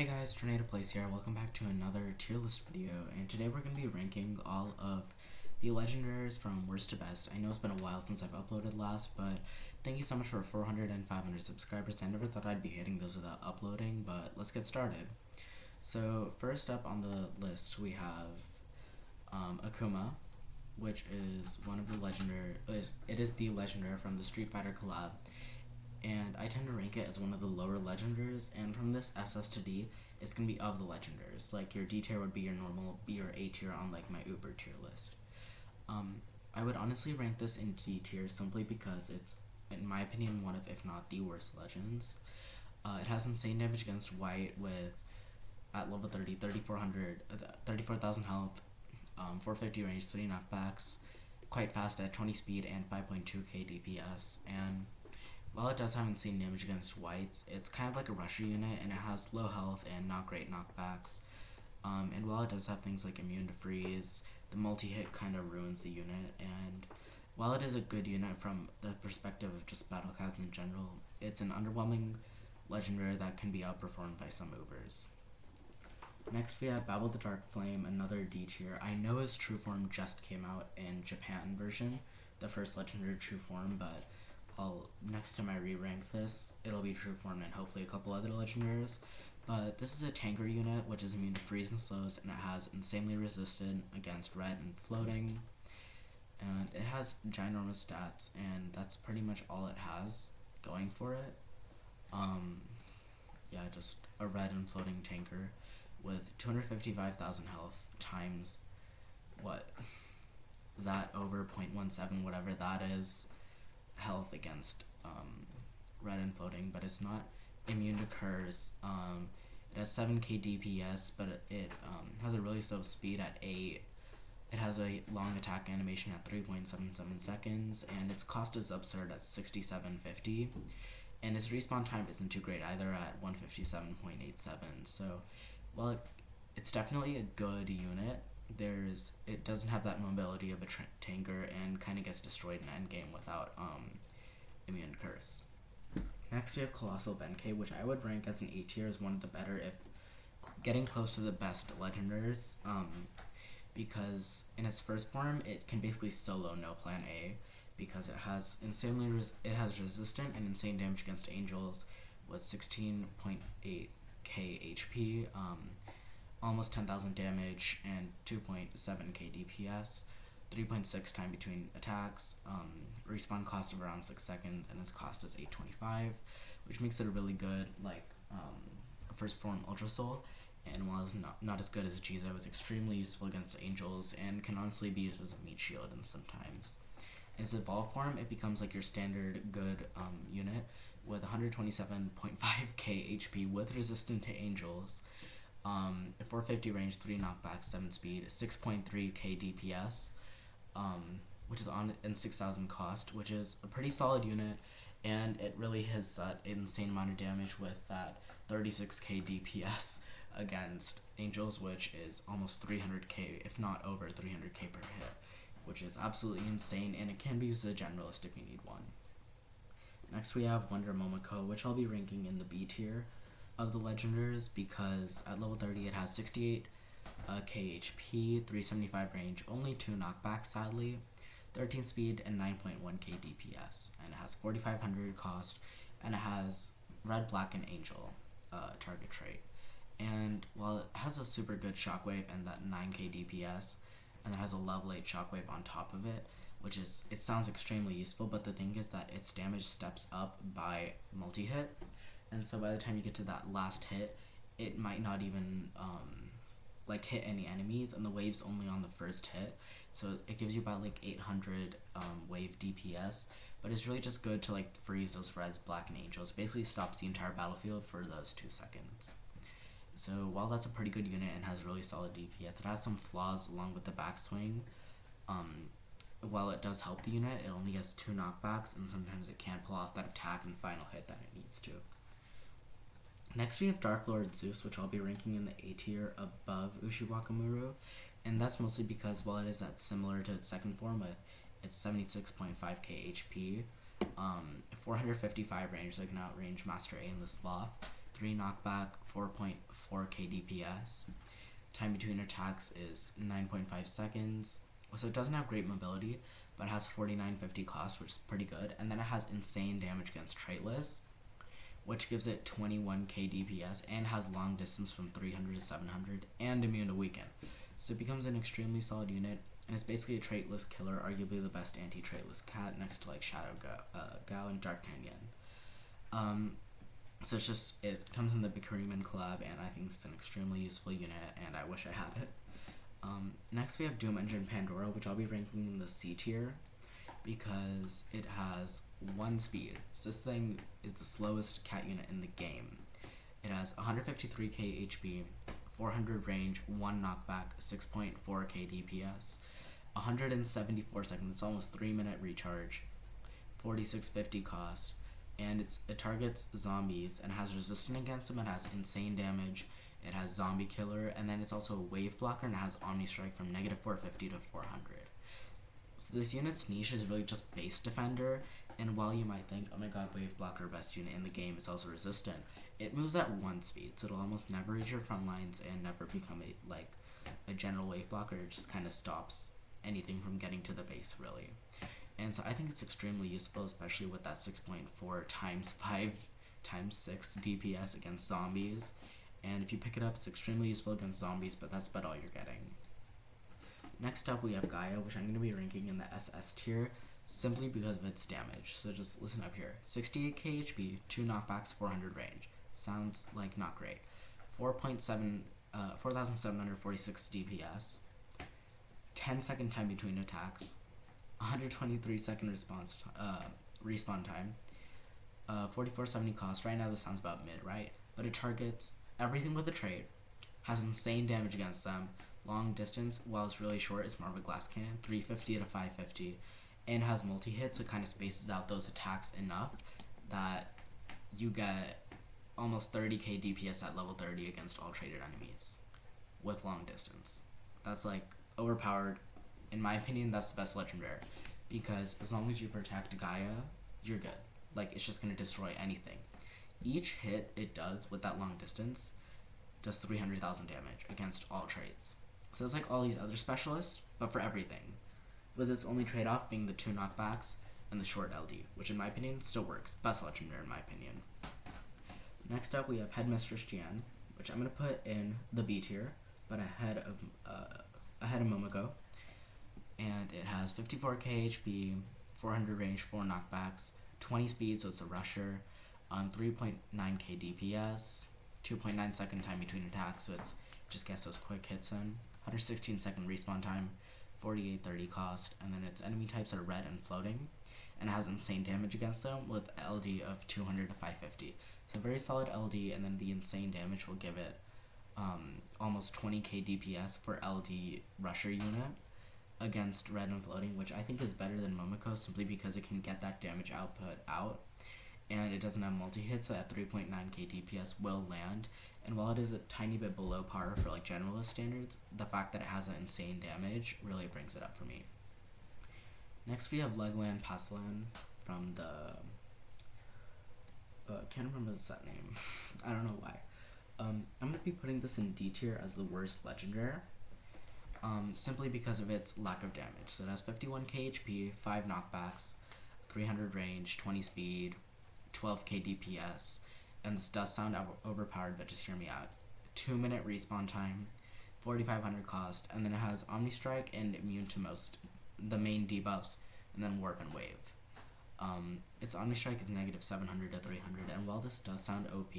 Hey guys, Tornado Place here. Welcome back to another tier list video, and today we're going to be ranking all of the legendaries from worst to best. I know it's been a while since I've uploaded last, but thank you so much for 400 and 500 subscribers. I never thought I'd be hitting those without uploading, but let's get started. So first up on the list we have Akuma, which is one of the legendary. It is the legendary from the Street Fighter collab, and I tend to rank it as one of the lower legendaries, and from this SS to D, it's going to be of the legendaries. Like, your D tier would be your normal B or A tier on, like, my Uber tier list. I would honestly rank this in D tier simply because it's, in my opinion, one of, if not the worst legends. It has insane damage against white with, at level 30, 34,000 health, 450 range, 3 knockbacks, quite fast at 20 speed and 5.2k DPS, and while it does have insane damage against whites, it's kind of like a rusher unit, and it has low health and not great knockbacks. And while it does have things like immune to freeze, the multi-hit kind of ruins the unit, and while it is a good unit from the perspective of just battle cards in general, it's an underwhelming legendary that can be outperformed by some Ubers. Next we have Babel the Dark Flame, another D tier. I know his true form just came out in Japan version, the first legendary true form, but next time I re-rank this, it'll be true form and hopefully a couple other legendaries. But this is a tanker unit which is immune to freeze and slows, and it has insanely resistant against red and floating. And it has ginormous stats, and that's pretty much all it has going for it. Yeah, just a red and floating tanker with 255,000 health times that over 0.17, whatever that is, health against red and floating, but it's not immune to curse. It has 7k DPS, but it has a really slow speed at 8. It has a long attack animation at 3.77 seconds, and its cost is absurd at 67.50, and its respawn time isn't too great either at 157.87. So while it's definitely a good unit, it doesn't have that mobility of a tanker and kind of gets destroyed in endgame without immune curse. Next we have Colossal Benkei, which I would rank as an A tier, as one of the better, if getting close to the best legendaries, because in its first form it can basically solo no plan A, because it has resistant and insane damage against angels with 16.8k HP, almost 10,000 damage and 2.7k DPS, 3.6 time between attacks, respawn cost of around 6 seconds, and its cost is 825, which makes it a really good first form Ultra Soul. And while it's not as good as Jizo, it's extremely useful against angels and can honestly be used as a meat shield and sometimes. In its evolved form, it becomes like your standard good unit with 127.5k HP with resistant to angels, 450 range, 3 knockbacks, 7 speed, 6.3k DPS, which is on and 6,000 cost, which is a pretty solid unit, and it really has that insane amount of damage with that 36k DPS against angels, which is almost 300k, if not over 300k per hit, which is absolutely insane, and it can be used as a generalist if you need one. Next we have Wonder Momoko, which I'll be ranking in the B tier of the legendaries, because at level 30 it has 68 KHP, 375 range, only 2 knockbacks sadly, 13 speed and 9.1k DPS, and it has 4,500 cost, and it has red, black, and angel target trait. And while it has a super good shockwave and that 9k DPS, and it has a level 8 shockwave on top of it, it sounds extremely useful, but the thing is that its damage steps up by multi-hit, and so by the time you get to that last hit, it might not even hit any enemies, and the wave's only on the first hit, so it gives you about 800 wave DPS, but it's really just good to freeze those reds, black, and angels. It basically stops the entire battlefield for those 2 seconds. So while that's a pretty good unit and has really solid DPS, it has some flaws along with the backswing. While it does help the unit, it only has 2 knockbacks, and sometimes it can't pull off that attack and final hit that it needs to. Next we have Dark Lord Zeus, which I'll be ranking in the A tier above Ushiwakamuru, and that's mostly because while it is that similar to its second form with its 76.5k HP, 455 range, so it can outrange Master A in the Sloth, 3 knockback, 4.4k DPS. Time between attacks is 9.5 seconds. So it doesn't have great mobility, but it has 4950 cost, which is pretty good. And then it has insane damage against traitless, which gives it 21k DPS and has long distance from 300 to 700 and immune to weaken. So it becomes an extremely solid unit, and it's basically a traitless killer, arguably the best anti-traitless cat next to like Shadow Gao and D'Artagnan. So it comes in the Bikuriman collab, and I think it's an extremely useful unit, and I wish I had it. Next we have Doom Engine Pandora, which I'll be ranking in the C tier because it has 1 speed. So this thing is the slowest cat unit in the game. It has 153k HP, 400 range, 1 knockback, 6.4k DPS, 174 seconds, it's almost 3-minute recharge, 4650 cost, and it targets zombies and has resistance against them. It has insane damage, it has zombie killer, and then it's also a wave blocker and it has omni strike from negative 450 to 400. So this unit's niche is really just base defender, and while you might think, oh my god, wave blocker best unit in the game, it's also resistant, it moves at 1 speed, so it'll almost never reach your front lines and never become a general wave blocker. It just kind of stops anything from getting to the base, really. And so I think it's extremely useful, especially with that 6.4 times 5 times 6 DPS against zombies. And if you pick it up, it's extremely useful against zombies, but that's about all you're getting. Next up, we have Gaia, which I'm going to be ranking in the SS tier, simply because of its damage. So just listen up here. 68k HP, 2 knockbacks, 400 range. Sounds like not great. 4,746 DPS, 10-second time between attacks, 123-second respawn time, 4470 cost. Right now this sounds about mid, right? But it targets everything with a trait, has insane damage against them, long distance, while it's really short, it's more of a glass cannon, 350 to 550, and has multi-hit, so it kind of spaces out those attacks enough that you get almost 30k DPS at level 30 against all traded enemies with long distance. That's like overpowered. In my opinion, that's the best legendary, because as long as you protect Gaia, you're good. Like, it's just going to destroy anything. Each hit it does with that long distance does 300,000 damage against all traits. So it's like all these other specialists, but for everything, with its only trade-off being the 2 knockbacks and the short LD, which in my opinion still works. Best legendary in my opinion. Next up we have Headmistress Jian, which I'm going to put in the B tier, but ahead of Momoko. And it has 54k HP, 400 range, 4 knockbacks, 20 speed, so it's a rusher, 3.9k DPS, 2.9 second time between attacks, so it's just gets those quick hits in, 116 second respawn time, 4830 cost, and then its enemy types are red and floating, and it has insane damage against them with LD of 200 to 550. So very solid LD, and then the insane damage will give it almost 20k DPS for LD rusher unit against red and floating, which I think is better than Momoko simply because it can get that damage output out, and it doesn't have multi-hit, so that 3.9k DPS will land. And while it is a tiny bit below par for like generalist standards, the fact that it has an insane damage really brings it up for me. Next we have Legland Paslan from the can't remember the set name. I don't know why. I'm going to be putting this in D tier as the worst legendary, simply because of its lack of damage. So it has 51k HP, 5 knockbacks, 300 range, 20 speed, 12k DPS, and this does sound overpowered, but just hear me out. 2-minute respawn time, 4500 cost, and then it has Omni Strike and immune to the main debuffs, and then Warp and Wave. Its Omni Strike is negative 700 to 300, and while this does sound OP,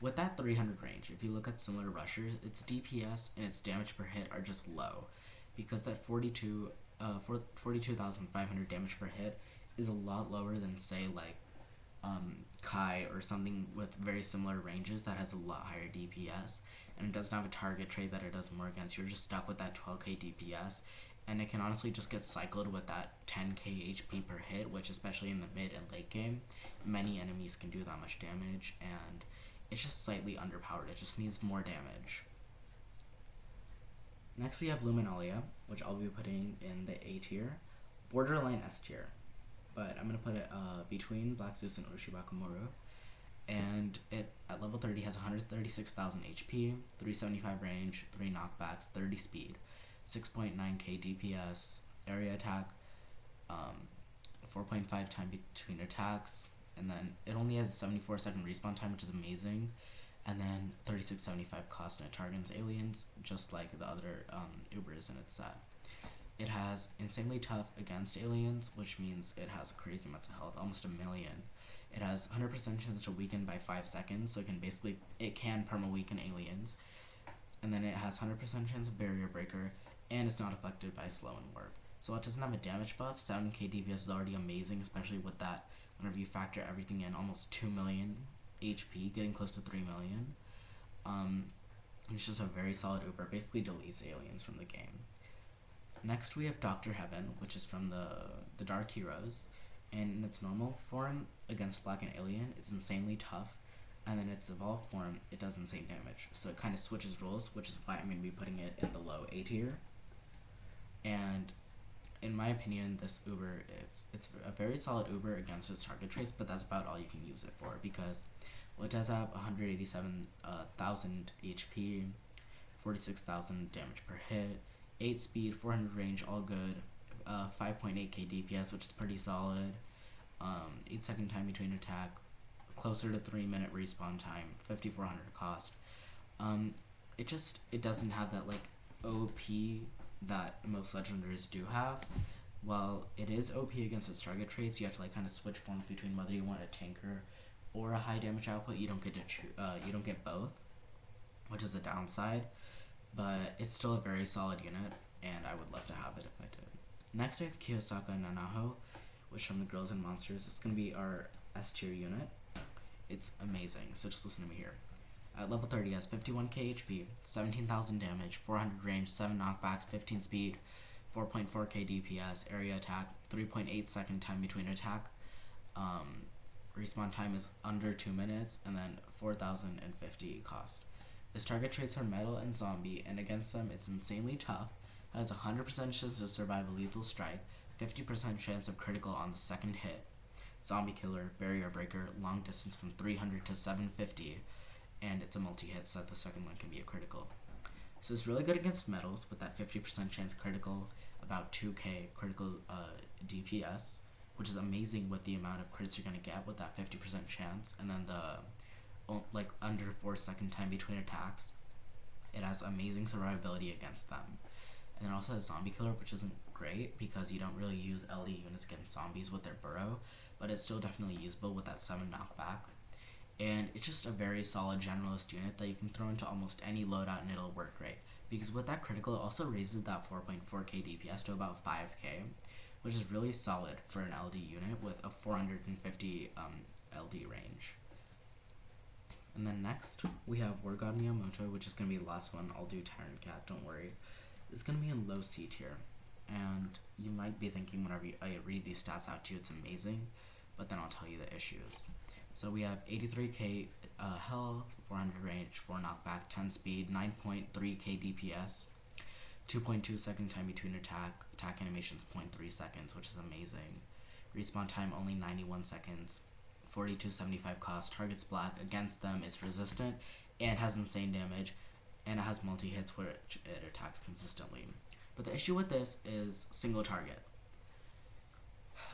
with that 300 range, if you look at similar rushers, its DPS and its damage per hit are just low, because that 42,500 damage per hit is a lot lower than, say, like Kai or something with very similar ranges that has a lot higher DPS, and it doesn't have a target trait that it does more against. You're just stuck with that 12k DPS, and it can honestly just get cycled with that 10k HP per hit, which especially in the mid and late game, many enemies can do that much damage, and it's just slightly underpowered. It just needs more damage. Next we have Luminalia, which I'll be putting in the A tier, borderline S tier, but I'm going to put it between Black Zeus and Urshibakumoru. And it at level 30 has 136,000 HP, 375 range, 3 knockbacks, 30 speed, 6.9k DPS, area attack, 4.5 time between attacks, and then it only has a 74-second respawn time, which is amazing, and then 3675 cost, and it targets aliens just like the other Ubers in its set. It has insanely tough against aliens, which means it has crazy amounts of health, almost a million. It has 100% chance to weaken by 5 seconds, so it can perma-weaken aliens. And then it has 100% chance of barrier breaker, and it's not affected by slow and warp. So it doesn't have a damage buff. 7k DPS is already amazing, especially with that, whenever you factor everything in, almost 2 million HP, getting close to 3 million. It's just a very solid Uber, basically deletes aliens from the game. Next we have Dr. Heaven, which is from the Dark Heroes, and in its normal form against Black and Alien, it's insanely tough, and then its evolved form, it does insane damage. So it kind of switches roles, which is why I'm going to be putting it in the low A tier. And in my opinion, this Uber it's a very solid Uber against its target traits, but that's about all you can use it for, because it does have 187,000 HP, 46,000 damage per hit, 8 speed, 400 range, all good, 5.8k DPS, which is pretty solid, 8 second time between attack, closer to 3 minute respawn time, 5,400 cost. It doesn't have that like OP that most legendaries do have. While it is OP against its target traits, you have to like kind of switch forms between whether you want a tanker or a high damage output. You don't get you don't get both, which is a downside. But it's still a very solid unit, and I would love to have it if I did. Next, I have Kiyosaka Nanaho, which from the Girls and Monsters. It's going to be our S tier unit. It's amazing, so just listen to me here. At level 30, it has 51k HP, 17,000 damage, 400 range, 7 knockbacks, 15 speed, 4.4k DPS, area attack, 3.8 second time between attack. Respawn time is under 2 minutes, and then 4,050 cost. Its target traits are metal and zombie, and against them it's insanely tough, has 100% chance to survive a lethal strike, 50% chance of critical on the second hit, zombie killer, barrier breaker, long distance from 300 to 750, and it's a multi-hit, so that the second one can be a critical. So it's really good against metals with that 50% chance critical, about 2k critical DPS, which is amazing with the amount of crits you're going to get with that 50% chance, and then the like under 4 second time between attacks. It has amazing survivability against them. And it also has zombie killer, which isn't great because you don't really use LD units against zombies with their burrow, but it's still definitely usable with that 7 knockback. And it's just a very solid generalist unit that you can throw into almost any loadout and it'll work great. Because with that critical, it also raises that 4.4k DPS to about 5k, which is really solid for an LD unit with a 450 LD range. And then next, we have War God Miyamoto, which is going to be the last one. I'll do Tyrant Cat, don't worry. It's going to be in low C tier. And you might be thinking whenever I read these stats out to you, it's amazing. But then I'll tell you the issues. So we have 83k health, 400 range, 4 knockback, 10 speed, 9.3k DPS, 2.2 second time between attack animations 0.3 seconds, which is amazing. Respawn time only 91 seconds. 4275 cost, targets black, against them it's resistant, and has insane damage, and it has multi-hits where it attacks consistently. But the issue with this is single target.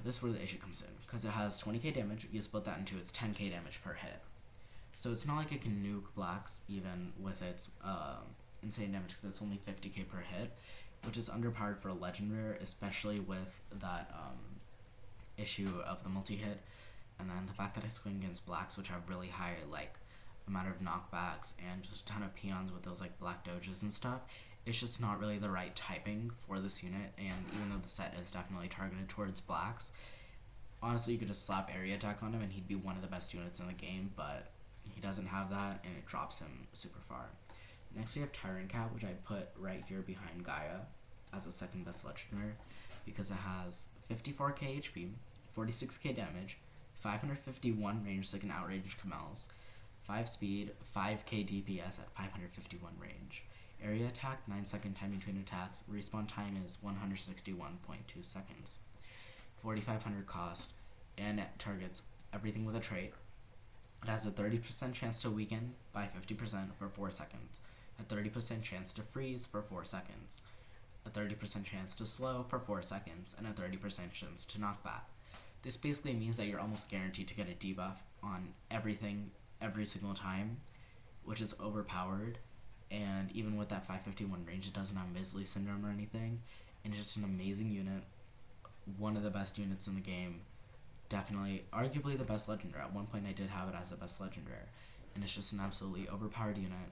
This is where the issue comes in, because it has 20k damage, you split that into its 10k damage per hit. So it's not like it can nuke blacks even with its insane damage, because it's only 50k per hit, which is underpowered for a legendary, especially with that issue of the multi-hit. And then the fact that it's going against blacks, which have really high like amount of knockbacks and just a ton of peons with those like black doges and stuff, it's just not really the right typing for this unit. And even though the set is definitely targeted towards blacks, honestly you could just slap area attack on him and he'd be one of the best units in the game, but he doesn't have that and it drops him super far. Next we have Tyrant Cat, which I put right here behind Gaia as the second best legendary, because it has 54k HP, 46k damage, 551 range so it can outrange Kamel's, 5 speed, 5k DPS at 551 range. Area attack, 9 second time between attacks. Respawn time is 161.2 seconds. 4,500 cost, and it targets everything with a trait. It has a 30% chance to weaken by 50% for 4 seconds, a 30% chance to freeze for 4 seconds, a 30% chance to slow for 4 seconds, and a 30% chance to knockback. This basically means that you're almost guaranteed to get a debuff on everything every single time, which is overpowered. And even with that 551 range, it doesn't have Misley Syndrome or anything. And it's just an amazing unit. One of the best units in the game. Definitely, arguably the best legendary. At one point I did have it as the best legendary. And it's just an absolutely overpowered unit.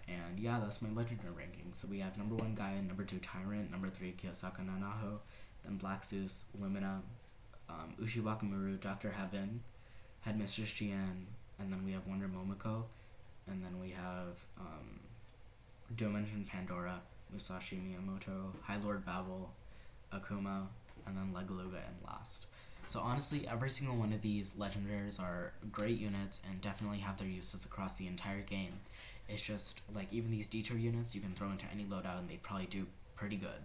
And yeah, that's my legendary ranking. So we have number 1 Gaia, number 2 Tyrant, number 3 Kiyosaka Nanaho, then Black Zeus, Lumina, Ushiwaka Dr. Heaven, Headmistress Jian, and then we have Wonder Momoko, and then we have Dimension Pandora, Musashi Miyamoto, High Lord Babel, Akuma, and then Legaluga in last. So honestly, every single one of these legendaries are great units and definitely have their uses across the entire game. It's just, like, even these detour units you can throw into any loadout and they'd probably do pretty good.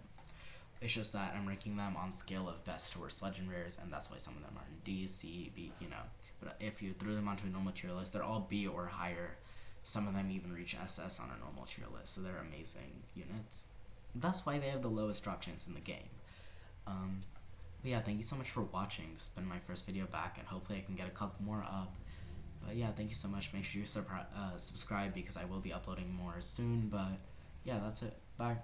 It's just that I'm ranking them on scale of best to worst legendaries, and that's why some of them are in D, C, B, you know. But if you threw them onto a normal tier list, they're all B or higher. Some of them even reach SS on a normal tier list, so they're amazing units. That's why they have the lowest drop chance in the game. But yeah, thank you so much for watching. This has been my first video back, and hopefully I can get a couple more up. But yeah, thank you so much. Make sure you subscribe because I will be uploading more soon. But yeah, that's it. Bye.